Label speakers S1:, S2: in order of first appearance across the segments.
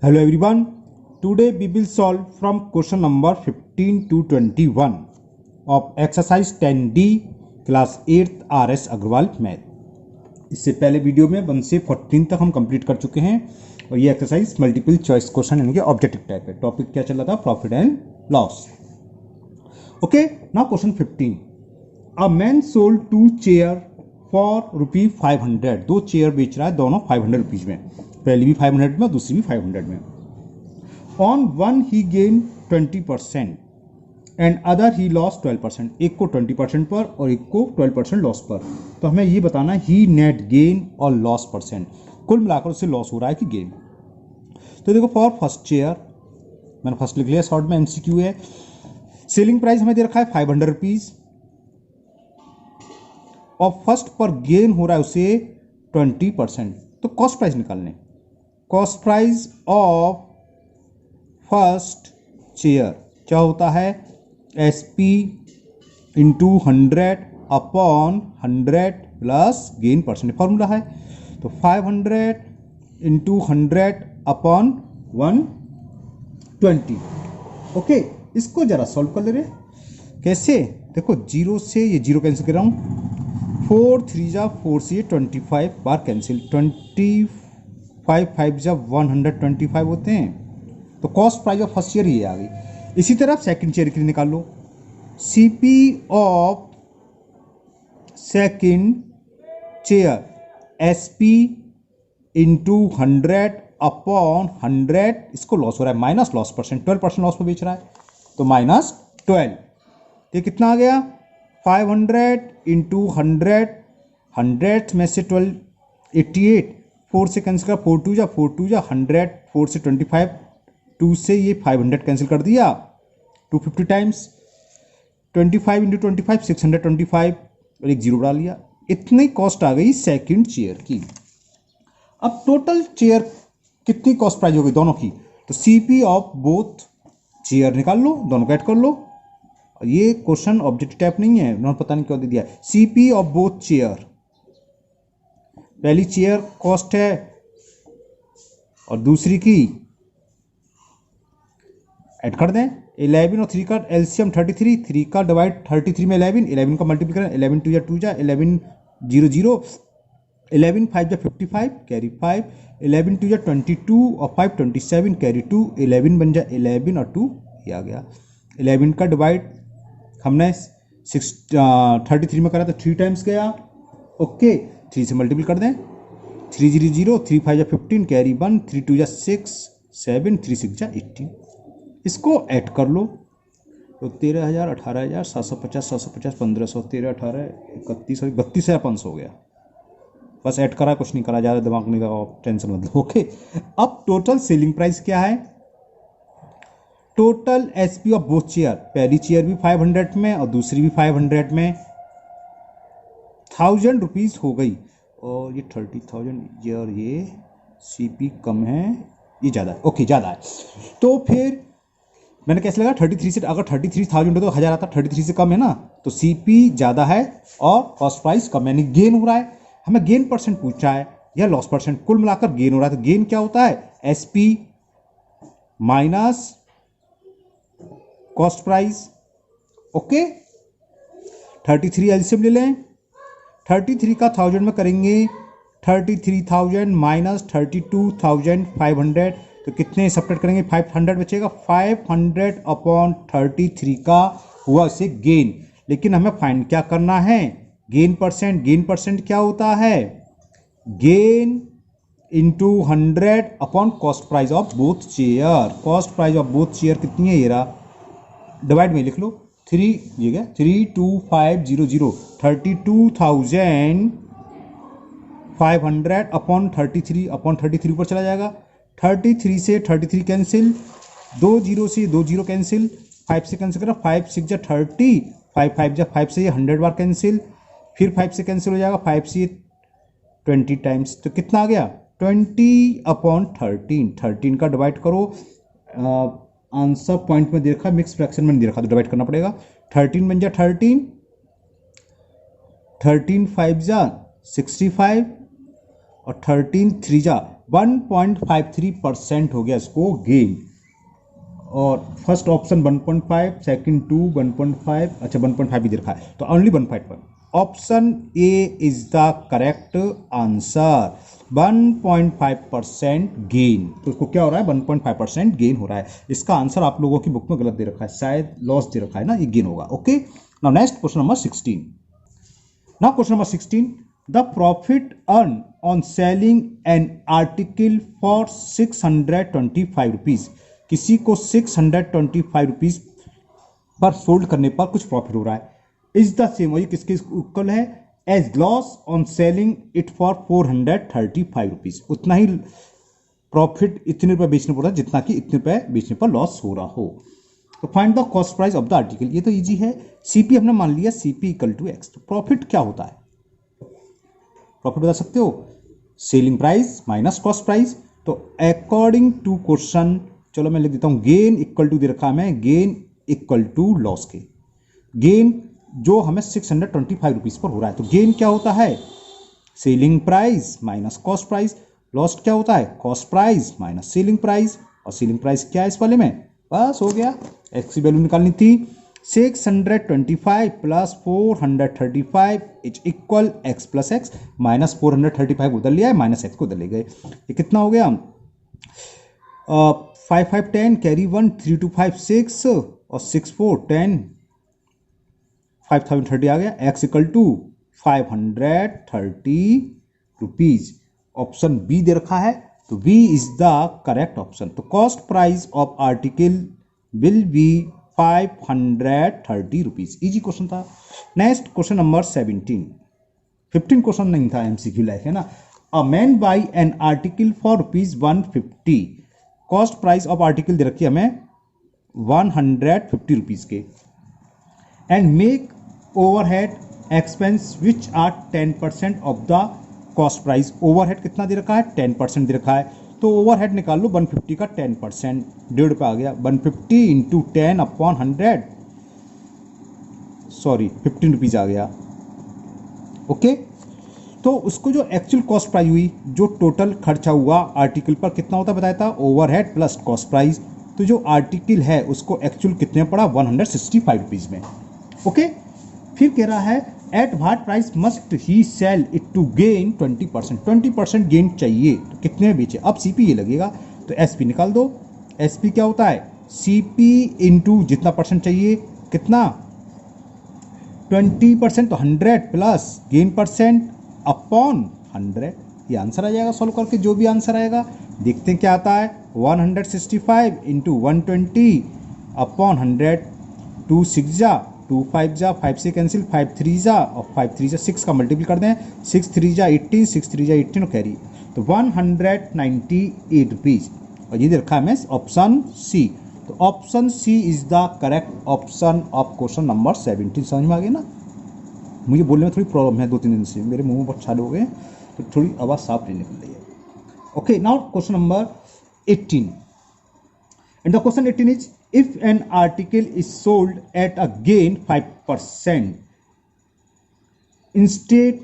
S1: Hello everyone. Today we will solve from question number 15 to 21 of exercise 10D class 8th RS Agrawal math. इससे पहले video में 1 से 14 तक हम कंप्लीट कर चुके हैं और ये एक्सरसाइज मल्टीपल चॉइस क्वेश्चन यानी कि ऑब्जेक्टिव टाइप है। टॉपिक क्या चल रहा था? Profit and loss. Okay, now question 15। A man sold 2 chair for ₹500। 2 chair बेच रहा है, दोनों 500 रुपीज में, पहली भी 500 में, दूसरी भी 500 में। On one he gain 20% and other he loss 12%। एक को 20% पर और एक को 12% लॉस पर। तो हमें ये बताना ही नेट गेन और लॉस परसेंट, कुल मिलाकर उससे लॉस हो रहा है कि गेन। तो देखो, फॉर फर्स्ट चेयर मैंने फर्स्ट लिख लिया, शॉर्ट में एमसीक्यू है। सेलिंग प्राइस हमें दे रखा है 500 रुपीज और फर्स्ट पर गेन हो रहा है उसे 20%। तो कॉस्ट प्राइस निकालने, cost price of first chair क्या होता है? SP into 100 upon 100 plus gain percent formula है। तो 500 इंटू 100 अपॉन 120। ओके, इसको जरा सॉल्व कर ले रहे। कैसे? देखो, जीरो से ये जीरो कैंसिल कर रहा हूँ, 4 3 जा 4 से 25 बार कैंसिल, 25 5 जा 125 होते हैं। तो cost price of first chair ये आ गई। इसी तरह सेकंड चेयर के लिए निकाल लो, CP of second chair SP into 100 upon 100। इसको लॉस हो रहा है, माइनस लॉस परसेंट, 12% लॉस पर बेच रहा है, तो -12। ये कितना आ गया? 500 इंटू 100, 100 में से 12 88, 4 से कैंसिल कर, 4 2 जा 100, 4 से 25, 2 से ये 500 कैंसिल कर दिया, 250 टाइम्स 25 इंटू 25 625 और एक जीरो बढ़ा लिया। इतनी कॉस्ट आ गई सेकंड चेयर की। अब टोटल चेयर कितनी कॉस्ट प्राइस हो गई दोनों की? तो CP ऑफ बोथ चेयर निकाल लो, दोनों को ऐड कर लो। ये क्वेश्चन ऑब्जेक्टिव टाइप नहीं है, उन्होंने पता नहीं क्यों दे दिया। CP ऑफ बोथ चेयर, पहली चेयर कॉस्ट है और दूसरी की ऐड कर दें। 11 और 3 का एलसीएम 33, 3 का डिवाइड 33 में 11 का मल्टीप्लाई करें, 11 2 जा 2 जा 11 0 0, 11 5 जा 55 कैरी 5, 11 2 जा 22 और 5 27 कैरी 2, 11 बन जा 11 और 2 ये आ गया। 11 का डिवाइड हमने 33 में करा तो 3 टाइम्स गया। ओके, 3 से मल्टीप्लाई कर दें, 3 0 0, 3 5 जा 15 कैरी 1, 3 2 जा 6 7, 3 6 जा 18। इसको ऐड कर लो तो 13,000 18,000 750 750 1500 13 18 31 32,500 हो गया। बस ऐड करा, कुछ नहीं करा, ज़्यादा दिमाग नहीं लगाओ, टेंशन मत लो। ओके, अब टोटल सेलिंग प्राइस क्या है? Total SP of both chair, पहली चेयर भी 500 में और दूसरी भी 500 में, 1000 रुपीज़ हो गई। और ये 30,000 और ये CP कम है, ये ज़्यादा है। ओके, ज़्यादा है। तो फिर मैंने कैसे लगा? 33 से, अगर 33,000 हो तो 1000 आता, 33 से कम है ना, तो CP ज़्यादा है और कॉस्ट प्राइस कम, यानी गेन हो रहा है। हमें गेन परसेंट पूछा है या लॉस परसेंट, कुल मिलाकर गेन हो रहा है। तो गेन क्या होता है? SP minus cost price. Okay, 33 LCM ले लें, 33 का 1000 में करेंगे, 33,000 माइनस 32,500, तो कितने सब्ट्रैक्ट करेंगे? 500 बचेगा। 500 अपॉन 33 का हुआ इसे गेन। लेकिन हमें फाइंड क्या करना है? Gain percent. गेन परसेंट क्या होता है? Gain into 100 upon cost price of both chair. Cost price of both chair कितनी है? ये रहा, डिवाइड में लिख लो, 3 ये गया 32500, 32,500 अपॉन 33 अपॉन 33 ऊपर चला जाएगा, 33 से 33 कैंसिल, 2 0 से 2 0 कैंसिल, 5 से कैंसिल करा, 5 6 जा 30, 5 5 जा 5 से ये 100 बार कैंसिल, फिर 5 से कैंसिल हो जाएगा, 5 से 20 टाइम्स। तो कितना आ गया? 20 अपॉन 13। 13 का डिवाइड करो, आंसर पॉइंट में दे रखा, मिक्स फ्रैक्शन में नहीं दे रखा, तो डिवाइड करना पड़ेगा। 13 बन जा 13, 13 5 जा 65 और 13 3 जा 1.53% हो गया इसको गेन। और फर्स्ट ऑप्शन 1.5, सेकंड 2 1.5, अच्छा 1.5 भी दे रखा है तो only 1.5। Option A is the correct answer, 1.5% gain. तो इसको क्या हो रहा है, 1.5% गेन हो रहा है। इसका आंसर आप लोगों की बुक में गलत दे रखा है, शायद लॉस दे रखा है ना, ये गेन होगा। Okay, now next question number 16। Now question number 16, the profit earn on selling N article for 625 rupees. किसी को 625 रुपीज पर सोल्ड करने पर कुछ प्रॉफिट हो रहा है, इज द सेम, ये किसके इक्वल है, as loss on selling it for 435 rupees. उतना ही प्रॉफिट इतने रुपए बेचने पड़ रहा है जितना कि इतने रुपए बेचने पर लॉस हो रहा हो। तो find the cost price of the article, ये तो इजी है। सीपी हमने मान लिया, सीपी इक्वल टू एक्स। तो प्रॉफिट क्या होता है, प्रॉफिट बता सकते हो, selling price minus cost price. तो अकॉर्डिंग टू क्वेश्चन, चलो मैं लिख देता हूं, गेन इक्वल टू दे रखा है मैं, गेन इक्वल टू लॉस के। गेन जो हमें 625 रुपीज पर हो रहा है, तो गेन क्या होता है, selling price minus cost price. Loss क्या होता है, cost price minus selling price. और सेलिंग प्राइस क्या है इस वाले में, बस हो गया, एक्स की वैल्यू निकालनी थी। 625 plus 435 is equal x plus x, minus 435 उधर लिया है, माइनस एक्स को उधर ले गए। ये कितना हो गया, 5 5 10 कैरी 1, 3 2 5 6 और 6 4 10, 5030 आ गया। X equal to 530 rupees. Option B दे रखा है, तो B is the correct option. तो cost price of article will be 530 rupees. Easy question था। Next question number 17। 15 क्वेश्चन नहीं था, एमसीक्यू लाइक है ना। A man buy an article for rupees 150। Cost price of article दे रखी है हमें 150 रुपीज के। And make overhead expense which are 10% of the cost price. Overhead कितना दे रखा है, 10% दे रखा है। तो ओवरहेड निकाल लो, 150 का 10%, 1.5 पे आ गया। 150 इंटू 10 अपॉन 100, सॉरी 15 रुपीज आ गया। ओके, तो उसको जो एक्चुअल कॉस्ट प्राइस हुई, जो टोटल खर्चा हुआ आर्टिकल पर कितना होता है बताया था, ओवरहेड प्लस कॉस्ट प्राइस। तो जो आर्टिकल है उसको एक्चुअल कितने पड़ा, 165 रुपीज में। ओके, फिर कह रहा है at what price must he sell it to gain 20%। 20% गेन चाहिए, तो कितने में बेचे। अब सीपी ये लगेगा, तो एसपी निकाल दो। एसपी क्या होता है, सीपी इंटू जितना परसेंट चाहिए, कितना 20%, तो 100 प्लस गेन परसेंट अपॉन 100। ये आंसर आ जाएगा सॉल्व करके, जो भी आंसर आएगा। देखते हैं क्या आता है, 165 इंटू 120 अपॉन 100। 2 6 जा, 2 5 जा, 5 से कैंसिल, 5 3 जा और 5 3 जा 6 का मल्टीपल कर दें, 6 3 जा 18, 6 3 जा 18 और कैरी, तो 198 रुपीज। और ये रखा है मैं ऑप्शन सी। तो option C is the correct option of question number 17। समझ में आ गया ना। मुझे बोलने में थोड़ी प्रॉब्लम है, 2-3 दिन से मेरे मुंह में बहुत छाले हो गए, तो थोड़ी आवाज़ साफ नहीं निकल रही है। Okay, now question number 18। And the question 18 is, if an article is sold at a gain 5% instead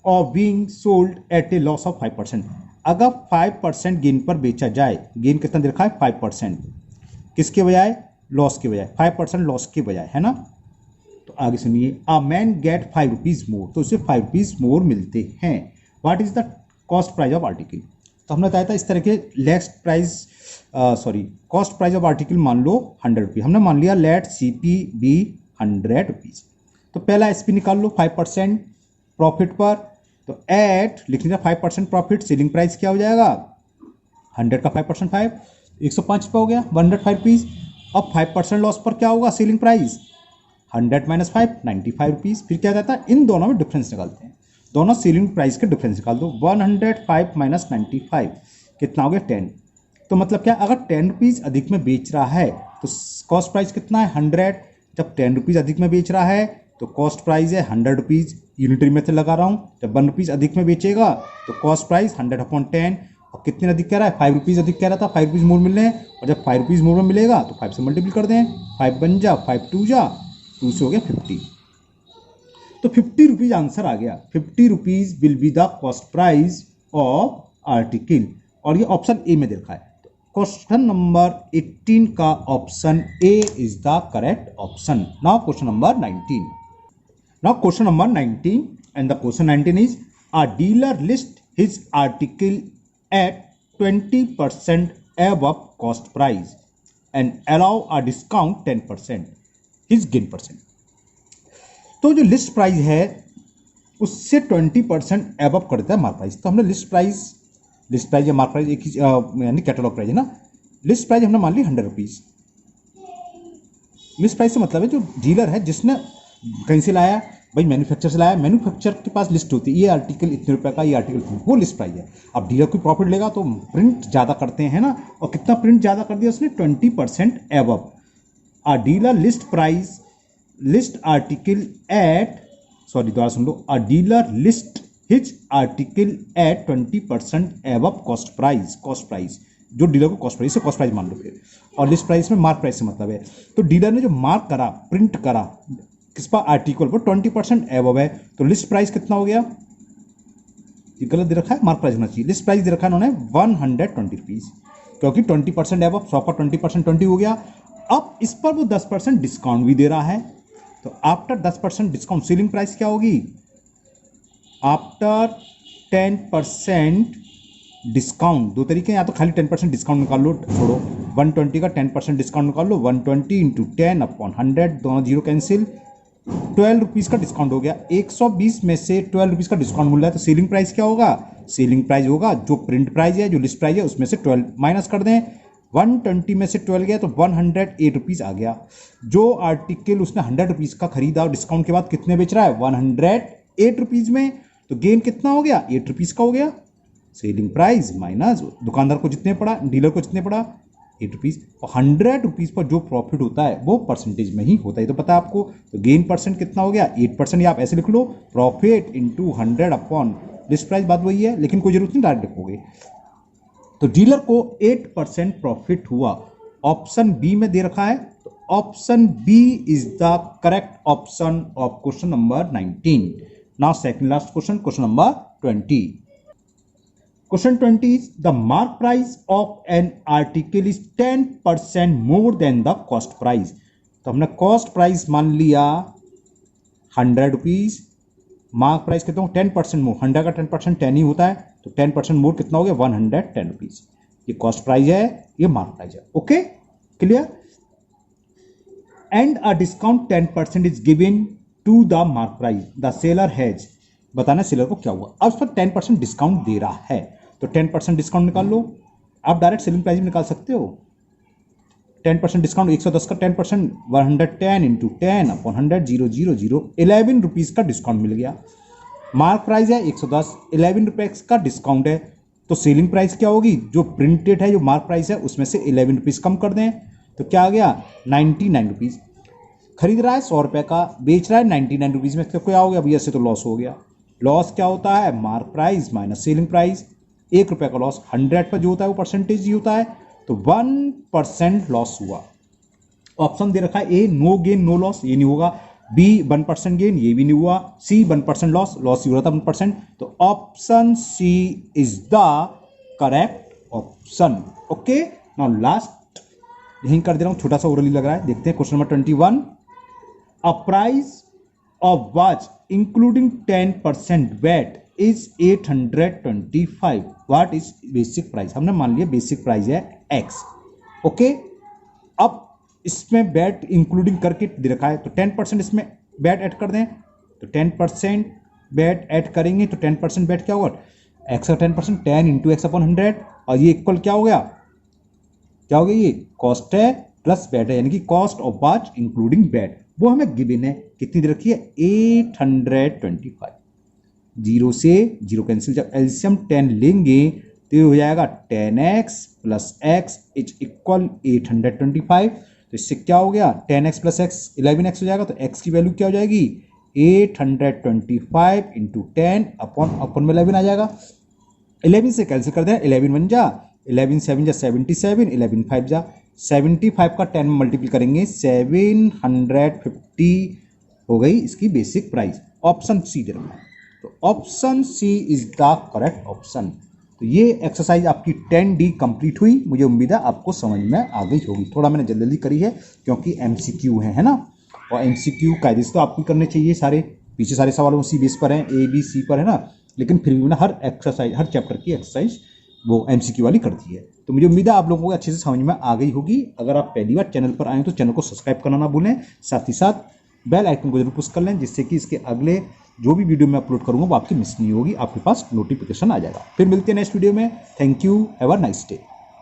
S1: of being sold at a loss of 5%। अगर 5% गेन पर बेचा जाए, गेन कितना दे रखा है 5%, किसके बजाय, लॉस के बजाय, 5% लॉस के बजाय, है ना। तो आगे सुनिए, a man get 5 rupees more, तो उसे 5 रुपीज मोर मिलते हैं। What is the cost price of article. तो हमने बताया था इस तरह के least price, cost price of article मान लो 100 रुपीज, हमने मान लिया लेट सीपी बी 100 रुपीज। तो पहला एसपी निकाल लो 5% प्रॉफिट पर, तो एट लिख लीजिए 5% प्रॉफिट, सेलिंग प्राइस क्या हो जाएगा, 100 का 5% 5, 105 पे हो गया, 105 रुपीज। अब 5% लॉस पर क्या होगा, सेलिंग प्राइस 100 माइनस 5, 95 रुपीज। फिर क्या जाता है, इन दोनों में डिफरेंस निकालते हैं, दोनों सेलिंग प्राइस के डिफरेंस निकाल दो। 105 माइनस 95 कितना हो गया, 10। तो मतलब क्या, अगर 10 रुपीज़ अधिक में बेच रहा है तो कॉस्ट प्राइस कितना है, 100। जब 10 रुपीज़ अधिक में बेच रहा है तो कॉस्ट प्राइस है 100 रुपीज़। यूनिटरी मेथड लगा रहा हूँ, जब 1 रुपीज़ अधिक में बेचेगा तो कॉस्ट प्राइस 100/10। और कितने अधिक कह रहा है, 5 रुपीज़ अधिक कह रहा था, 5 रुपीज़ मोर मिल रहे हैं। और जब 5 रुपीज़ मोर में मिलेगा तो 5 से मल्टीपल कर दें, 5 बन जा, 5 2 जा, 2 से हो गया 50। तो 50 रुपीज़ आंसर आ गया। 50 rupees will be the cost price of article, और ये ऑप्शन ए में दे रखा है। क्वेश्चन नंबर 18 का option A is the correct option. Now question number 19। Now question number 19, and the question 19 is a dealer list his article at 20% above cost price and allow a discount 10%. His gain percent. तो जो list price है उससे 20% above कर देता है mark price. तो हमने list price या मार्क प्राइस एक ही यानी कैटलॉग प्राइस है ना। लिस्ट प्राइस हमने मान ली 100 रुपीज़। लिस्ट प्राइस से मतलब है जो डीलर है जिसने कहीं से लाया, भाई मैन्युफैक्चर से लाया, मैन्युफैक्चर के पास लिस्ट होती है ये आर्टिकल इतने रुपए का, ये आर्टिकल इतने, वो लिस्ट प्राइस है। अब डीलर को प्रॉफिट लेगा तो प्रिंट ज़्यादा करते हैं ना, और कितना प्रिंट ज़्यादा कर दिया उसने 20% above. A dealer list article at, sorry दोबारा सुन लो, a dealer list his article at 20% above cost price. जो डीलर को कॉस्ट प्राइस से कॉस्ट प्राइस मान लो फिर, और लिस्ट प्राइस में मार्क प्राइस से मतलब है। तो डीलर ने जो मार्क करा, प्रिंट करा किस पर, आर्टिकल पर 20% एबव है, तो लिस्ट प्राइस कितना हो गया, ये गलत दे रखा है, मार्क प्राइस होना चाहिए। लिस्ट प्राइस दे रखा है उन्होंने 120 रुपीज़, क्योंकि 20% एबव, 100 का 20% 20 हो गया। अब इस पर वो 10% डिस्काउंट भी दे रहा है, तो आफ्टर 10% डिस्काउंट सेलिंग प्राइस क्या होगी, आफ्टर 10% डिस्काउंट। दो तरीके हैं, या तो खाली 10% डिस्काउंट निकाल लो, छोड़ो 120 का 10% डिस्काउंट निकाल लो, 120 इंटू 10 अपॉन 100, दोनों जीरो कैंसिल, 12 रुपीज़ का डिस्काउंट हो गया। 120 में से 12 रुपीज़ का डिस्काउंट मिल रहा है, तो सेलिंग प्राइस क्या होगा, सेलिंग प्राइस होगा जो प्रिंट प्राइस है, जो लिस्ट प्राइस है उसमें से 12 माइनस कर दें। 120 में से 12 गया तो 108 रुपीज़ आ गया। जो आर्टिकल उसने 100 रुपीज़ का खरीदा और डिस्काउंट के बाद कितने बेच रहा है, 108 रुपीज़ में, तो गेन कितना हो गया, 8 रुपीज़ का हो गया। सेलिंग प्राइस माइनस दुकानदार को जितने पड़ा, डीलर को जितने पड़ा, 8 रुपीज़। और 100 रुपीज़ पर जो प्रॉफिट होता है वो परसेंटेज में ही होता है, तो पता है आपको। तो गेन परसेंट कितना हो गया, 8%, या आप ऐसे लिख लो, profit into 100 upon list price, बात वही है, लेकिन कोई जरूरत नहीं डायरेक्ट लिखोगे। तो डीलर को 8% प्रॉफिट हुआ। ऑप्शन बी में दे रखा है, तो option B is the correct option of question number 19। Now second last question number 20। Question 20 is the mark price of an article is 10% more than the cost price. तो हमने cost price मान लिया 100 rupees, mark price कितना हो 10% मोर, 100 का 10% 10 ही होता है, तो 10% मोर कितना हो गया 110 रुपीज़। ये कॉस्ट प्राइस है, ये मार्क प्राइस है। Okay clear. And a discount 10% is given to the mark price, the seller has, बताना सेलर को क्या हुआ। अब उस पर 10% डिस्काउंट दे रहा है, तो 10% डिस्काउंट निकाल लो। आप डायरेक्ट सेलिंग प्राइस में निकाल सकते हो। 10% डिस्काउंट 110 का 10%, 110 इंटू 10 अपॉन 100, 0 0 0, 11 रुपीज़ का डिस्काउंट मिल गया। मार्क प्राइस है 110, 11 रुपीज़ का डिस्काउंट है, तो सेलिंग प्राइस क्या होगी, जो प्रिंटेड है, जो मार्क प्राइस है उसमें से 11 रुपीज़ कम कर दें, तो क्या आ गया 99 रुपीज़। खरीद रहा है 100 रुपये का, बेच रहा है 99 रुपीज़ में, तो क्या हो गया भैया, इससे तो लॉस हो गया। लॉस क्या होता है, mark price minus selling price. 1 रुपये का लॉस, 100 पर जो होता है वो परसेंटेज ही होता है, तो 1% लॉस हुआ। ऑप्शन दे रखा है ए नो गेन नो लॉस, ये नहीं होगा। बी 1% गेन, ये भी नहीं हुआ। सी 1% लॉस, लॉस ही हो रहा था 1%, तो option C is the correct option. Okay now last यहीं कर दे रहा हूं, छोटा सा ओरली लग रहा है, देखते हैं question number 21। A price of watch including 10% VAT is 825। What is basic price, हमने मान लिया बेसिक प्राइस है x। ओके अब इसमें वैट इंक्लूडिंग करके दे रखा है, तो 10% इसमें वैट ऐड कर दें, तो 10% वैट ऐड करेंगे तो 10% वैट क्या होगा, x का 10%, 10 इंटू एक्स अपॉन 100, और ये इक्वल क्या हो गया, क्या हो गया, ये कॉस्ट है प्लस वैट है, यानी कि cost of watch including VAT, वो हमें गिवन है, कितनी दे रखी है 825। 0 से 0 कैंसिल, जब एलसीएम 10 लेंगे तो ये हो जाएगा 10x plus x is equal 825। तो इससे क्या हो गया 10x प्लस एक्स 11x हो जाएगा, तो x की वैल्यू क्या हो जाएगी 825 इंटू 10 अपॉन में 11 आ जाएगा। 11 से कैंसिल कर दें, 11 1 जा, 11 7 जा 77, 11 5 जा 75 का 10 में मल्टीपल करेंगे 750 हो गई इसकी बेसिक प्राइस। ऑप्शन सी दे रखा है, तो option C is the correct option. तो तो ये एक्सरसाइज आपकी 10D कंप्लीट हुई। मुझे उम्मीद है आपको समझ में आ गई होगी। थोड़ा मैंने जल्दी जल्दी करी है क्योंकि MCQ है ना, और MCQ कायदे से तो आपको करने चाहिए सारे, पीछे सारे सवाल उसी बेस पर हैं, ABC पर है ना, लेकिन फिर भी मैंने हर एक्सरसाइज, हर चैप्टर की एक्सरसाइज वो MCQ वाली कर दी है। तो मुझे उम्मीद है आप लोगों को अच्छे से समझ में आ गई होगी। अगर आप पहली बार चैनल पर आए तो चैनल को सब्सक्राइब करना ना भूलें, साथ ही साथ बेल आइकन को जरूर पुश कर लें, जिससे कि इसके अगले जो भी वीडियो मैं अपलोड करूंगा वो आपकी मिस नहीं होगी, आपके पास नोटिफिकेशन आ जाएगा। फिर मिलते हैं नेक्स्ट वीडियो में। Thank you, have a nice day.